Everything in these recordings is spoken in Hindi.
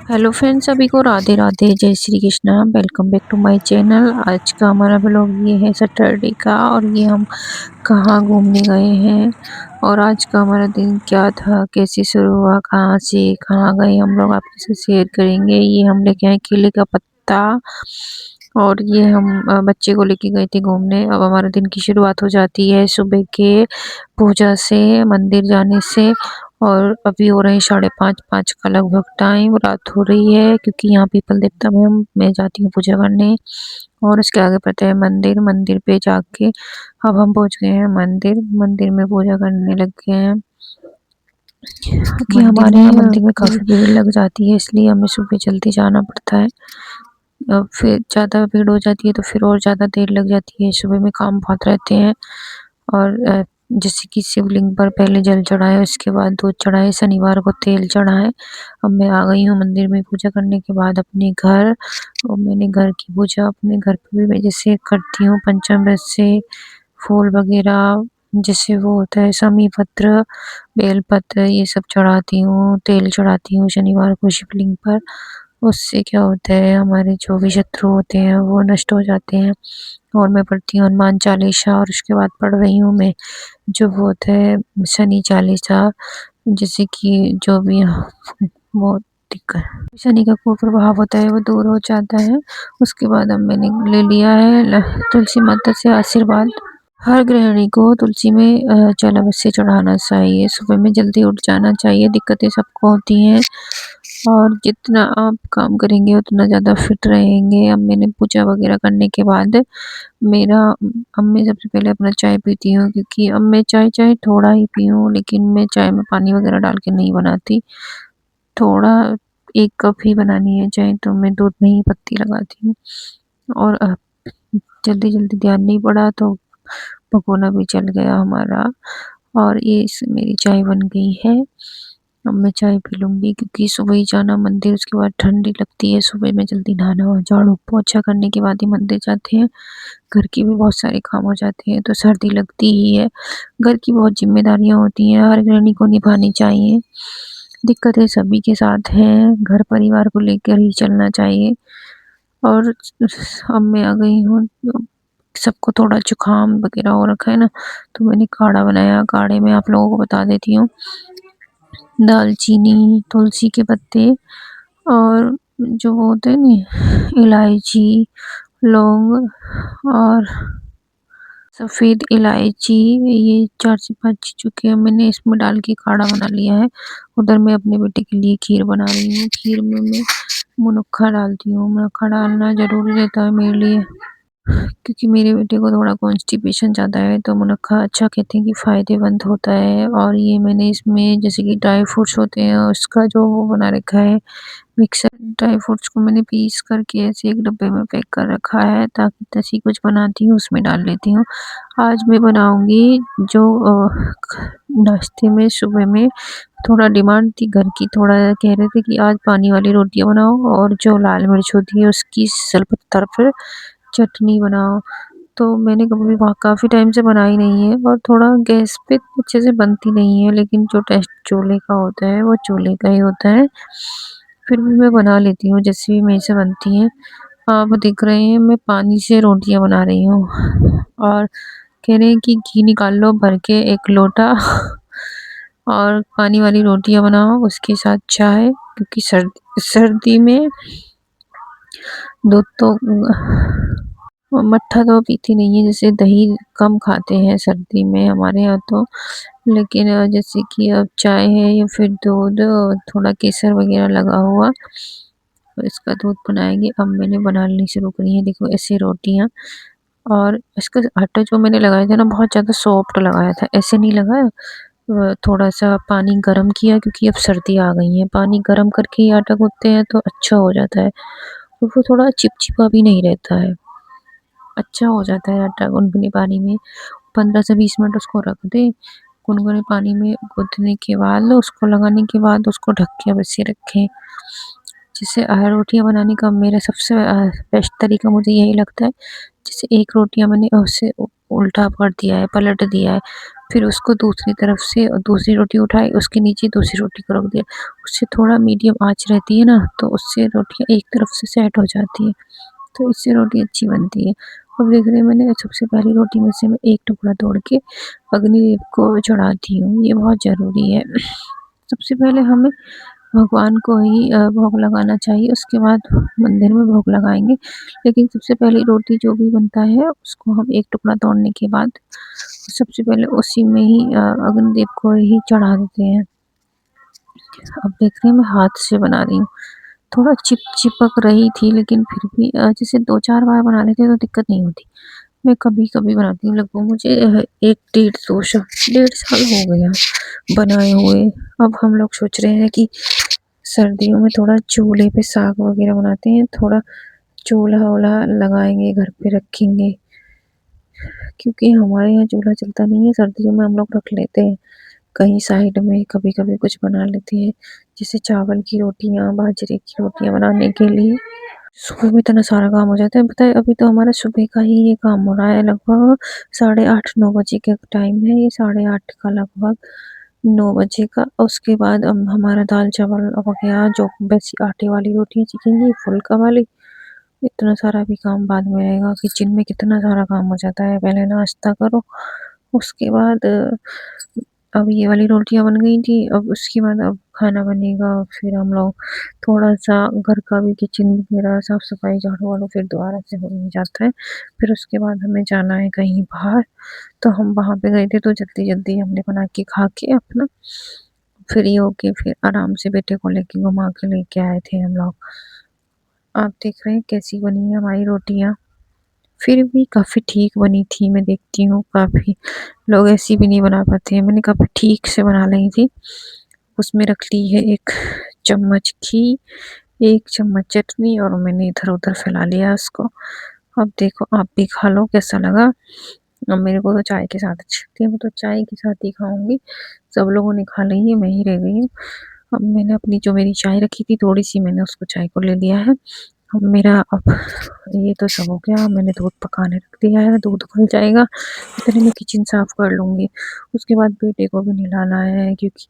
हेलो फ्रेंड्स, सभी को राधे राधे, जय Shri Krishna. Welcome back to my channel. आज का हमारा ब्लॉग ये है सैटरडे का, और ये हम कहाँ घूमने गए हैं और आज का हमारा दिन क्या था, कैसे शुरू हुआ, कहाँ से कहाँ गए, हम लोग आपके साथ शेयर करेंगे। ये हम लेके आए केले का पत्ता, और ये हम बच्चे को लेके गए थे घूमने। अब हमारे दिन की शुरुआत हो जाती है सुबह के पूजा से, मंदिर जाने से। और अभी हो रहे हैं 5:30 5 का लगभग टाइम, रात हो रही है, क्योंकि यहाँ पीपल देवता में मैं जाती हूँ पूजा करने। और उसके आगे पड़ता है मंदिर। मंदिर पे जाके अब हम पहुँच गए हैं मंदिर। मंदिर में पूजा करने लग गए हैं, क्योंकि हमारे यहाँ मंदिर में काफ़ी भीड़ लग जाती है, इसलिए हमें सुबह जल्दी जाना पड़ता है। फिर ज़्यादा भीड़ हो जाती है तो फिर और ज़्यादा देर लग जाती है। सुबह में काम बहुत रहते हैं। और जैसे कि शिवलिंग पर पहले जल चढ़ाए, उसके बाद दूध चढ़ाए, शनिवार को तेल चढ़ाए। अब मैं आ गई हूँ मंदिर में पूजा करने के बाद अपने घर। और मैंने घर की पूजा अपने घर पे भी मैं जैसे करती हूँ, पंचामृत से फूल वगैरह, जैसे वो होता है शमी पत्र, बेलपत्र, ये सब चढ़ाती हूँ, तेल चढ़ाती हूँ शनिवार को शिवलिंग पर। उससे क्या होता है, हमारे जो भी शत्रु होते हैं वो नष्ट हो जाते हैं। और मैं पढ़ती हूँ हनुमान चालीसा, और उसके बाद पढ़ रही हूँ मैं जो वो होता है शनि चालीसा, जैसे कि जो भी वो दिक्कत शनि का कुप्रभाव होता है वो दूर हो जाता है। उसके बाद अब मैंने ले लिया है तुलसी माता से आशीर्वाद। हर गृहिणी को तुलसी में जल अवश्य चढ़ाना चाहिए। सुबह में जल्दी उठ जाना चाहिए। दिक्कतें सबको होती हैं, और जितना आप काम करेंगे उतना ज़्यादा फिट रहेंगे। अब मैंने पूजा वगैरह करने के बाद मेरा अब मैं सबसे पहले अपना चाय पीती हूँ, क्योंकि अब मैं चाय चाय थोड़ा ही पीऊँ, लेकिन मैं चाय में पानी वगैरह डाल के नहीं बनाती। थोड़ा 1 कप ही बनानी है चाय, तो मैं दूध में ही पत्ती लगाती हूँ। और जल्दी जल्दी ध्यान नहीं पड़ा तो भगोना भी जल गया हमारा। और ये मेरी चाय बन गई है। अब मैं चाय पी लूँगी, क्योंकि सुबह ही जाना मंदिर, उसके बाद ठंडी लगती है। सुबह में जल्दी नहाना और झाड़ू पोछा करने के बाद ही मंदिर जाते हैं। घर के भी बहुत सारे काम हो जाते हैं तो सर्दी लगती ही है। घर की बहुत जिम्मेदारियां होती हैं, हर गृहिणी को निभानी चाहिए। दिक्कतें सभी के साथ हैं, घर परिवार को लेकर ही चलना चाहिए। और अब मैं आ गई हूँ, सबको थोड़ा जुकाम वगैरह हो रखा है ना, तो मैंने काढ़ा बनाया। काढ़े में आप लोगों को बता देती हूँ, दालचीनी, तुलसी के पत्ते, और जो वो होते हैं ना इलायची, लौंग, और सफ़ेद इलायची, ये 4 से 5 चीज़ों के मैंने इसमें डाल के काढ़ा बना लिया है। उधर मैं अपने बेटे के लिए खीर बना रही हूँ। खीर में मैं मुनक्का डालती हूँ। मुनक्का डालना ज़रूरी रहता है मेरे लिए, क्योंकि मेरे बेटे को थोड़ा कॉन्स्टिपेशन ज़्यादा है, तो मुनक्का अच्छा कहते हैं कि फ़ायदेमंद होता है। और ये मैंने इसमें जैसे कि ड्राई फ्रूट्स होते हैं उसका जो वो बना रखा है मिक्सर। ड्राई फ्रूट्स को मैंने पीस करके ऐसे एक डब्बे में पैक कर रखा है, ताकि जैसे कुछ बनाती हूँ उसमें डाल लेती हूँ। आज मैं बनाऊँगी जो नाश्ते में सुबह में थोड़ा डिमांड थी घर की, थोड़ा कह रहे थे कि आज पानी वाली रोटियाँ बनाओ, और जो लाल मिर्च होती है उसकी सलपत्तर पर चटनी बनाओ। तो मैंने कभी वहाँ काफ़ी टाइम से बनाई नहीं है, और थोड़ा गैस पे अच्छे से बनती नहीं है, लेकिन जो टेस्ट चूल्हे का होता है वो चूल्हे का ही होता है। फिर भी मैं बना लेती हूँ जैसे भी मेरे से बनती हैं। आप देख रहे हैं मैं पानी से रोटियाँ बना रही हूँ, और कह रहे हैं कि घी निकाल लो भर के 1 लोटा और पानी वाली रोटियाँ बनाओ, उसके साथ चाय, क्योंकि सर्दी में दूध तो मट्ठा तो पीती नहीं है, जैसे दही कम खाते हैं सर्दी में हमारे यहाँ तो। लेकिन जैसे कि अब चाय है या फिर दूध, थोड़ा केसर वगैरह लगा हुआ, तो इसका दूध बनाएंगे। अब मैंने बनानी शुरू करी है, देखो ऐसे रोटियाँ। और इसका आटा जो मैंने लगाया था ना, बहुत ज़्यादा सॉफ्ट लगाया था, ऐसे नहीं लगाया। थोड़ा सा पानी गरम किया, क्योंकि अब सर्दी आ गई है, पानी गरम करके ही आटा गूँथते हैं तो अच्छा हो जाता है, और वो थोड़ा चिपचिपा भी नहीं रहता है, अच्छा हो जाता है आटा गुनगुने पानी में। 15 से 20 मिनट उसको रख दें गुनगुने पानी में, गूँथने के बाद उसको लगाने के बाद उसको ढक के वैसे रखें। जैसे रोटियाँ बनाने का मेरा सबसे बेस्ट तरीका मुझे यही लगता है। जैसे एक रोटियाँ मैंने उसे उल्टा कर दिया है, पलट दिया है, फिर उसको दूसरी तरफ से दूसरी रोटी उठाई, उसके नीचे दूसरी रोटी को रख दिया। उससे थोड़ा मीडियम आँच रहती है ना, तो उससे रोटियाँ एक तरफ से सेट हो जाती है, तो इससे रोटी अच्छी बनती है। अब देख रहे हैं, मैंने सबसे पहली रोटी में से मैं एक टुकड़ा तोड़ के अग्निदेव को चढ़ाती हूँ, ये बहुत ज़रूरी है। सबसे पहले हमें भगवान को ही भोग लगाना चाहिए, उसके बाद मंदिर में भोग लगाएँगे। लेकिन सबसे पहली रोटी जो भी बनता है, उसको हम एक टुकड़ा तोड़ने के बाद सबसे पहले उसी में ही अग्निदेव को ही चढ़ा देते हैं। अब देख रहे हैं, मैं हाथ से बना रही हूँ। थोड़ा चिपक रही थी, लेकिन फिर भी जैसे 2-4 बार बना लेते तो दिक्कत नहीं होती। मैं कभी-कभी बनाती हूँ, लगभग मुझे 1 डेढ़ साल हो गया बनाए हुए। अब हम लोग सोच रहे हैं कि सर्दियों में थोड़ा चूल्हे पे साग वगैरह बनाते हैं, थोड़ा चूल्हा-वूल्हा लगाएँगे, घर पे रखेंगे। क्योंकि हमारे यहाँ चूल्हा चलता नहीं है, सर्दियों में हम लोग रख लेते हैं कहीं साइड में, कभी-कभी कुछ बना लेते हैं, जैसे चावल की रोटियाँ, बाजरे की रोटियाँ बनाने के लिए। सुबह में इतना सारा काम हो जाता है, पता है अभी तो हमारा सुबह का ही ये काम हो रहा है, लगभग 8:30-9 बजे का टाइम है, ये 8:30 का लगभग 9 बजे का। उसके बाद हमारा दाल-चावल हो गया, जो वैसी आटे वाली रोटियाँ सेकेंगे, फुल्का वाली। इतना सारा भी काम बाद में रहेगा, किचन में कितना सारा काम हो जाता है, पहले नाश्ता करो, उसके बाद अब ये वाली रोटियाँ बन गई थी, अब उसके बाद अब खाना बनेगा, फिर हम लोग थोड़ा-सा घर का भी किचन वगैरह साफ-सफाई, झाड़ू-वाड़ू फिर दोबारा से हो ही जाता है। फिर उसके बाद हमें जाना है कहीं बाहर, तो हम वहाँ पे गए थे, तो जल्दी-जल्दी हमने बना के खा के अपना फ्री होके फिर आराम से बेटे को लेके घुमा के लेके आए थे हम लोग। आप देख रहे हैं कैसी बनी है हमारी रोटियाँ। फिर भी काफ़ी ठीक बनी थी, मैं देखती हूँ काफ़ी लोग ऐसी भी नहीं बना पाते हैं, मैंने काफ़ी ठीक से बना ली थी। उसमें रख ली है 1 चम्मच घी, 1 चम्मच चटनी, और मैंने इधर-उधर फैला लिया उसको। अब देखो आप भी खा लो कैसा लगा। अब मेरे को तो चाय के साथ अच्छी लगती है, मैं तो चाय के साथ ही खाऊँगी। सब लोगों ने खा ली है, मैं ही रह गई हूँ। अब मैंने अपनी जो मेरी चाय रखी थी थोड़ी-सी, मैंने उसको चाय को ले लिया है। अब ये तो सब हो गया, मैंने दूध पकाने रख दिया है, दूध उबल जाएगा, इतने में किचन साफ कर लूँगी। उसके बाद बेटे को भी नहलाना है, क्योंकि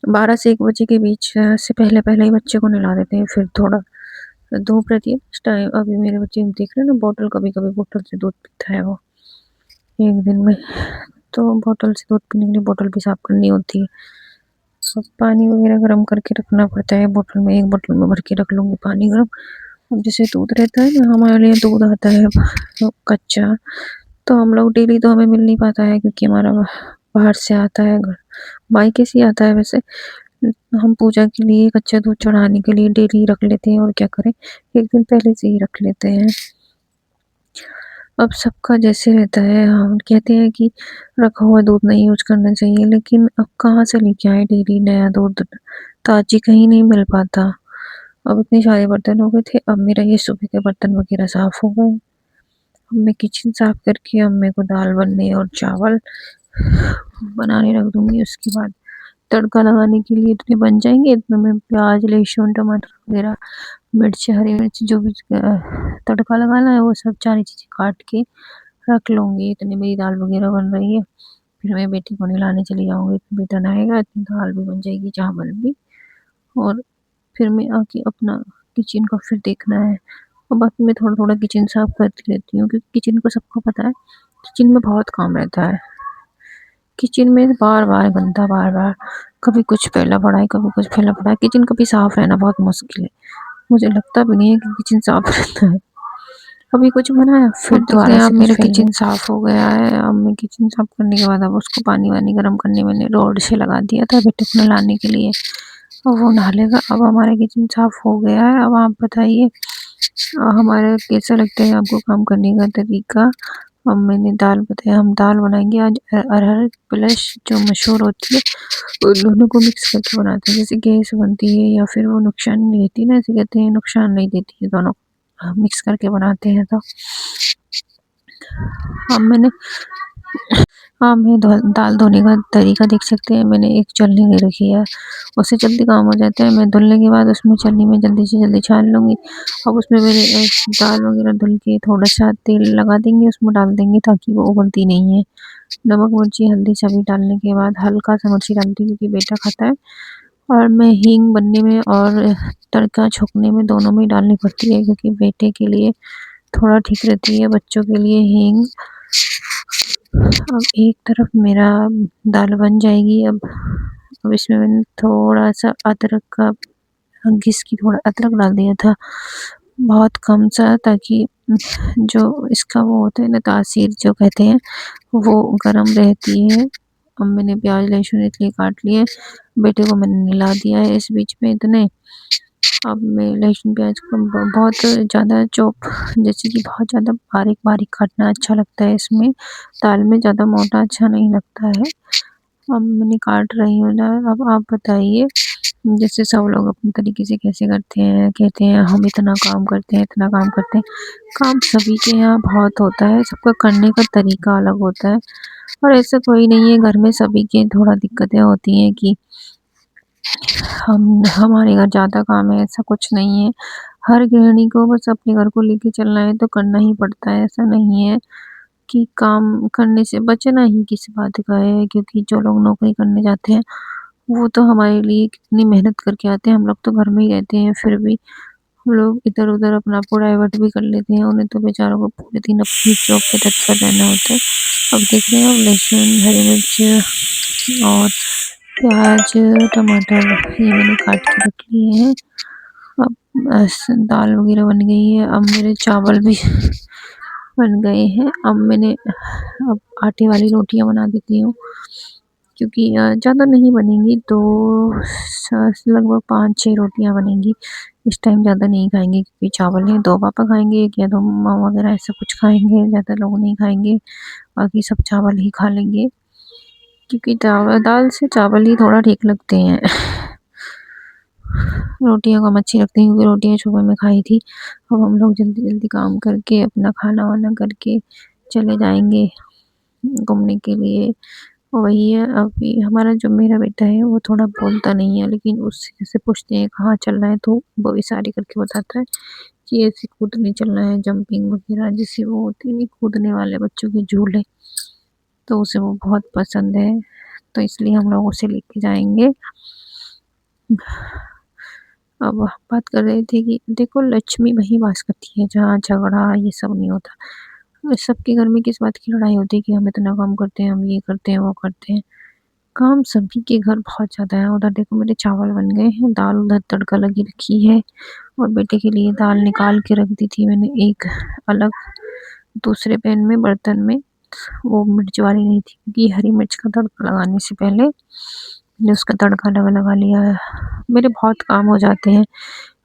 12 से 1 बजे के बीच से पहले-पहले ही बच्चे को नहला देते हैं, फिर थोड़ा धूप रहती है इस टाइम। अभी मेरे बच्चे देख रहे हैं ना, बॉटल कभी-कभी बॉटल से दूध पीता है वो, 1 दिन में, तो बॉटल से दूध पीने के लिए बॉटल भी साफ करनी होती है। अब पानी वगैरह गरम करके रखना पड़ता है बॉटल में, 1 बॉटल में भर के रख लूँगी पानी गरम। अब जैसे दूध रहता है ना, हमारे लिए दूध आता है कच्चा, तो हम लोग डेली तो हमें मिल नहीं पाता है, क्योंकि हमारा बाहर से आता है, घर मायके से ही आता है वैसे। हम पूजा के लिए कच्चा दूध चढ़ाने के लिए डेली रख लेते हैं, और क्या करें, 1 दिन पहले से ही रख लेते हैं। अब सबका जैसे रहता है, हम कहते हैं कि रखा हुआ दूध नहीं यूज़ करना चाहिए, लेकिन अब कहाँ से लेके आएँ डेली नया दूध, ताज़ी कहीं नहीं मिल पाता। अब इतने सारे बर्तन हो गए थे, अब मेरा ये सुबह के बर्तन वगैरह साफ़ हो गए। अब मैं किचन साफ़ करके अब मेरे को दाल बनने और चावल बनाने रख दूँगी। उसके बाद तड़का लगाने के लिए इतने बन जाएँगे, इतने में प्याज़, लहसुन, टमाटर वगैरह, मिर्च, हरी मिर्च, जो भी तड़का लगाना है, वो सब सारी चीज़ें काट के रख लूँगी। इतनी मेरी दाल वगैरह बन रही है, फिर मैं बेटी को नहलाने चली जाऊँगी, फिर बेटा नहाएगा, इतनी दाल भी बन जाएगी, चावल भी, और फिर मैं आके अपना किचन का फिर देखना है। और बाकी मैं थोड़ा-थोड़ा किचन साफ़ करती रहती हूँ, क्योंकि किचन का सबको पता है, किचन में बहुत काम रहता है। किचन में बार-बार गंदा, बार-बार कभी कुछ फैला पड़ा है, कभी कुछ फैला पड़ा है, किचन कभी साफ़ रहना बहुत मुश्किल है। मुझे लगता भी नहीं है कि किचन साफ़ रहता है। कभी कुछ बनाया, फिर दोबारा से मेरा किचन साफ़ हो गया है। अब मैं किचन साफ़ करने के बाद अब उसको पानी-वानी गरम करने मैंने रोड से लगा दिया था बेटे को नहलाने के लिए। अब वो नहा लेगा। अब हमारा किचन साफ़ हो गया है। अब आप बताइए हमारा कैसा लगता है आपको काम करने का तरीका? अब मैंने दाल बताया, हम दाल बनाएँगे आज अरहर प्लस जो मसूर होती है, उन दोनों को मिक्स करके बनाते हैं। जैसे गैस बनती है या फिर वो नुकसान नहीं देती ना, ऐसे कहते हैं नुकसान नहीं देती है दोनों, मिक्स करके बनाते हैं तो। अब मैंने हाँ, मैं दाल धोने का तरीका देख सकते हैं, मैंने एक छलनी ले रखी है, उससे जल्दी काम हो जाता है। मैं धुलने के बाद उसमें छलनी में जल्दी से जल्दी छान लूँगी। अब उसमें मैंने दाल वग़ैरह धुल के थोड़ा-सा तेल लगा देंगे, उसमें डाल देंगे ताकि वो उबलती नहीं है। नमक, मिर्ची, हल्दी सभी डालने के बाद हल्का-सा मिर्ची डालती हूँ क्योंकि बेटा खाता है, और मैं हींग बनने में और तड़का छोंकने में दोनों में डालनी पड़ती है क्योंकि बेटे के लिए थोड़ा ठीक रहती है, बच्चों के लिए हींग। अब एक तरफ मेरा दाल बन जाएगी। अब इसमें मैंने थोड़ा-सा अदरक का घिस के थोड़ा अदरक डाल दिया था, बहुत कम सा, ताकि जो इसका वो होता है ना, तासीर जो कहते हैं, वो गरम रहती है। अब मैंने प्याज लहसुन इसलिए काट लिए, बेटे को मैंने नहला दिया है इस बीच में इतने। अब मैं लहसुन प्याज को बहुत ज़्यादा चॉप, जैसे कि बहुत ज़्यादा बारीक बारीक काटना अच्छा लगता है इसमें, दाल में ज़्यादा मोटा अच्छा नहीं लगता है। अब मैंने काट रही हूँ दाल। अब आप बताइए, जैसे सब लोग अपने तरीके से कैसे करते हैं, कहते हैं हम इतना काम करते हैं, इतना काम करते हैं। काम सभी के यहाँ बहुत होता है, सबका करने का तरीका अलग होता है, और ऐसा कोई नहीं है, घर में सभी के थोड़ा दिक्कतें होती हैं कि हम हमारे घर ज़्यादा काम है, ऐसा कुछ नहीं है। हर गृहिणी को बस अपने घर को लेके चलना है तो करना ही पड़ता है, ऐसा नहीं है कि काम करने से बचना ही किस बात का है, क्योंकि जो लोग नौकरी करने जाते हैं, वो तो हमारे लिए कितनी मेहनत करके आते हैं, हम लोग तो घर में ही रहते हैं, फिर भी हम लोग इधर-उधर अपना आपको डाइवर्ट भी कर लेते हैं, उन्हें तो बेचारों को पूरे दिन अपनी जॉब पे तत्पर रहना होता है। अब देख रहे हैं, अब लहसुन, हरी मिर्च और प्याज, टमाटर ये मैंने काट के रख लिए हैं। अब बस दाल वग़ैरह बन गई है, अब मेरे चावल भी बन गए हैं। अब आटे वाली रोटियाँ बना देती हूँ, क्योंकि ज़्यादा नहीं बनेंगी, तो लगभग 5-6 रोटियाँ बनेंगी। इस टाइम ज़्यादा नहीं खाएँगे क्योंकि चावल हैं, 2 पापा खाएँगे, 1 या 2 मम्मा वग़ैरह ऐसा कुछ खाएँगे, ज़्यादा लोग नहीं खाएँगे, बाकी सब चावल ही खा लेंगे, क्योंकि दाल से चावल ही थोड़ा ठीक लगते हैं। रोटियाँ कम अच्छी लगती हैं क्योंकि रोटियाँ सुबह में खाई थी। अब हम लोग जल्दी-जल्दी काम करके अपना खाना-वाना करके चले जाएँगे घूमने के लिए। वही है, अभी हमारा जो मेरा बेटा है वो थोड़ा बोलता नहीं है, लेकिन उससे जैसे पूछते हैं कहाँ चलना है, तो वो इशारे करके बताता है कि ऐसे कूदने चलना है, जंपिंग वगैरह जैसे वो होती है नहीं, कूदने वाले बच्चों के झूले, तो उसे वो बहुत पसंद है, तो इसलिए हम लोग उसे लेके जाएँगे। अब हम बात कर रहे थे कि देखो, लक्ष्मी वहीं वास करती है जहाँ झगड़ा ये सब नहीं होता। सबके घर में किस बात की लड़ाई होती है कि हम इतना काम करते हैं, हम ये करते हैं, वो करते हैं। काम सभी के घर बहुत ज़्यादा है। उधर देखो मेरे चावल बन गए हैं, दाल उधर तड़का लगी रखी है, और बेटे के लिए दाल निकाल के रख दी थी मैंने एक अलग दूसरे पैन में, बर्तन में। वो मिर्च वाली नहीं थी क्योंकि हरी मिर्च का तड़का लगाने से पहले मैंने उसका तड़का लगा लिया है। मेरे बहुत काम हो जाते हैं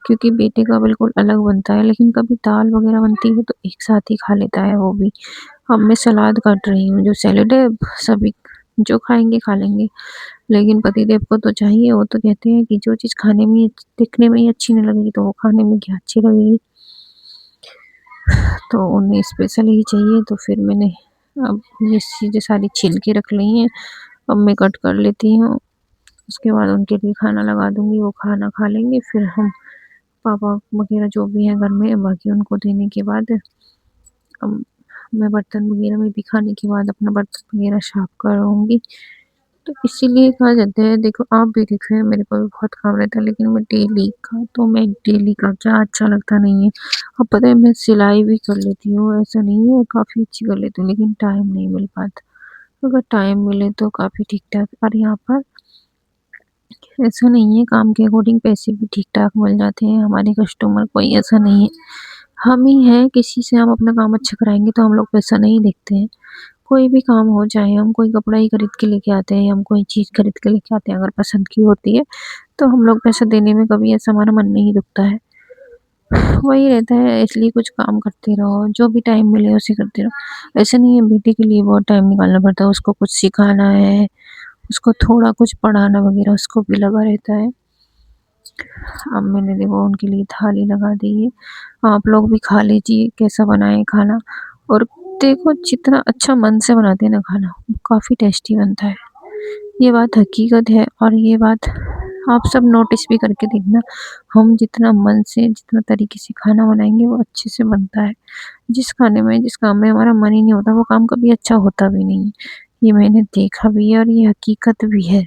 क्योंकि बेटे का बिल्कुल अलग बनता है, लेकिन कभी दाल वग़ैरह बनती है तो एक साथ ही खा लेता है वो भी। अब मैं सलाद काट रही हूँ, जो सैलेड है सभी जो खाएँगे खा लेंगे, लेकिन पतिदेव को तो चाहिए, वो तो कहते हैं कि जो चीज़ खाने में दिखने में ही अच्छी नहीं लगेगी तो वो खाने में क्या अच्छी लगेगी। तो उन्हें स्पेशल ही चाहिए, तो फिर मैंने अब ये चीज़ें सारी छील के रख ली हैं, अब मैं कट कर लेती हूँ। उसके बाद उनके लिए खाना लगा दूँगी, वो खाना खा लेंगे, फिर हम पापा वगैरह जो भी हैं घर में, बाकी उनको देने के बाद मैं बर्तन वगैरह में भी खाने के बाद अपना बर्तन वगैरह साफ करूँगी। तो इसीलिए कहा जाता है, देखो आप भी देख रहे हैं मेरे को भी बहुत काम रहता है, लेकिन मैं डेली का क्या अच्छा लगता नहीं है। अब पता है, मैं सिलाई भी कर लेती हूँ, ऐसा नहीं है, काफ़ी अच्छी कर लेती हूँ, लेकिन टाइम नहीं मिल पाता। अगर टाइम मिले तो काफ़ी ठीक-ठाक, और यहाँ पर ऐसा नहीं है, काम के अकॉर्डिंग पैसे भी ठीक-ठाक मिल जाते हैं, हमारे कस्टमर कोई ऐसा नहीं है। हम ही हैं, किसी से हम अपना काम अच्छा कराएँगे तो हम लोग पैसा नहीं देखते हैं। कोई भी काम हो, चाहे हम कोई कपड़ा ही खरीद के लेके आते हैं, हम कोई चीज़ खरीद के लेके आते हैं, अगर पसंद की होती है, तो हम लोग पैसा देने में कभी ऐसा हमारा मन नहीं दुखता है। वही रहता है, इसलिए कुछ काम करते रहो, जो भी टाइम मिले उसे करते रहो। ऐसा नहीं है, बेटे के लिए बहुत टाइम निकालना पड़ता है, उसको कुछ सिखाना है, उसको थोड़ा कुछ पढ़ाना वगैरह उसको भी लगा रहता है। अब मैंने देखो उनके लिए थाली लगा दी है। आप लोग भी खा लीजिए, कैसा बना है खाना, और देखो जितना अच्छा मन से बनाते हैं ना खाना, वो काफ़ी टेस्टी बनता है। ये बात हकीकत है और ये बात आप सब नोटिस भी करके देखना, हम जितना मन से, जितना तरीके से खाना बनाएँगे वो अच्छे से बनता है। जिस काम में हमारा मन ही नहीं होता वो काम कभी अच्छा होता भी नहीं है। ये मैंने देखा भी है और ये हकीकत भी है।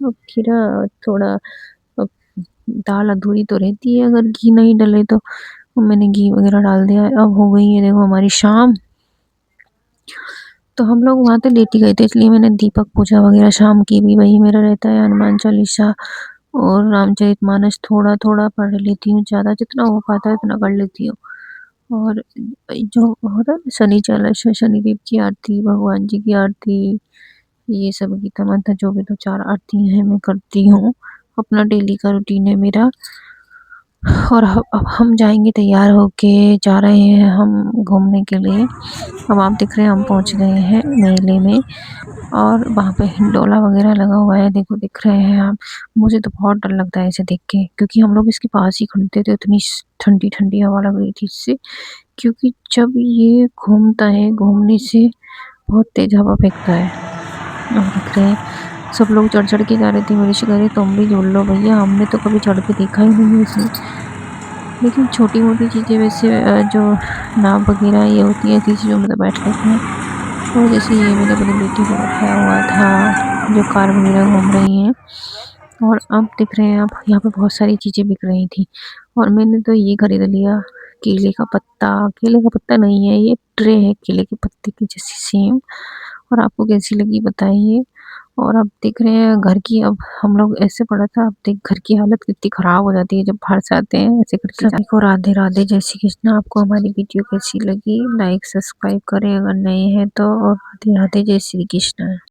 अब खीरा थोड़ा अब दाल अधूरी तो रहती है अगर घी नहीं डले तो। मैंने घी वग़ैरह डाल दिया है। अब हो गई है देखो हमारी शाम। तो हम लोग वहाँ तो लेट ही गए थे, इसलिए मैंने दीपक पूजा वग़ैरह शाम की भी वही मेरा रहता है, हनुमान चालीसा और रामचरितमानस थोड़ा-थोड़ा पढ़ लेती हूँ, ज़्यादा जितना हो पाता है उतना कर लेती हूँ। और जो होता है ना शनिदेव की आरती, भगवान जी की आरती, ये सब गीता माता जो भी 2-4 आरती हैं मैं करती हूँ। अपना डेली का रूटीन है मेरा। और अब हम जाएँगे तैयार होके, जा रहे हैं हम घूमने के लिए। अब आप देख रहे हैं हम पहुँच गए हैं मेले में और वहाँ पे हिंडोला वग़ैरह लगा हुआ है, देखो दिख रहे हैं आप। मुझे तो बहुत डर लगता है इसे देख के, क्योंकि हम लोग इसके पास ही खड़े थे तो इतनी स ठंडी-ठंडी हवा लग रही थी इससे, क्योंकि जब ये घूमता है, घूमने से बहुत तेज़ हवा फेंकता है। आप देख रहे हैं सब लोग चढ़-चढ़ के जा रहे थे, मेरे से कह रहे तुम भी जुड़ लो भैया, हमने तो कभी चढ़ के देखा ही नहीं है इसमें। लेकिन छोटी-मोटी चीज़ें वैसे जो नाव वग़ैरह ये होती हैं ऐसी चीज़ों में तो बैठ लेते हैं। और जैसे ये मैंने अपनी बेटी को बैठाया हुआ था, जो कार वग़ैरह घूम रही हैं। और अब देख रहे हैं आप यहाँ पे बहुत सारी चीज़ें बिक रही थी और मैंने तो ये खरीद लिया, केले का पत्ता नहीं है, ये ट्रे है केले के पत्ते की जैसी सेम। और आपको कैसी लगी बताइए। और अब देख रहे हैं घर की, अब हम लोग ऐसे पड़ा था, अब देख घर की हालत कितनी ख़राब हो जाती है जब बाहर से आते हैं ऐसे करके। सभी को राधे राधे, जय श्री कृष्ण। आपको हमारी वीडियो कैसी लगी लाइक सब्सक्राइब करें अगर नए हैं तो, और राधे राधे, जय श्री कृष्ण।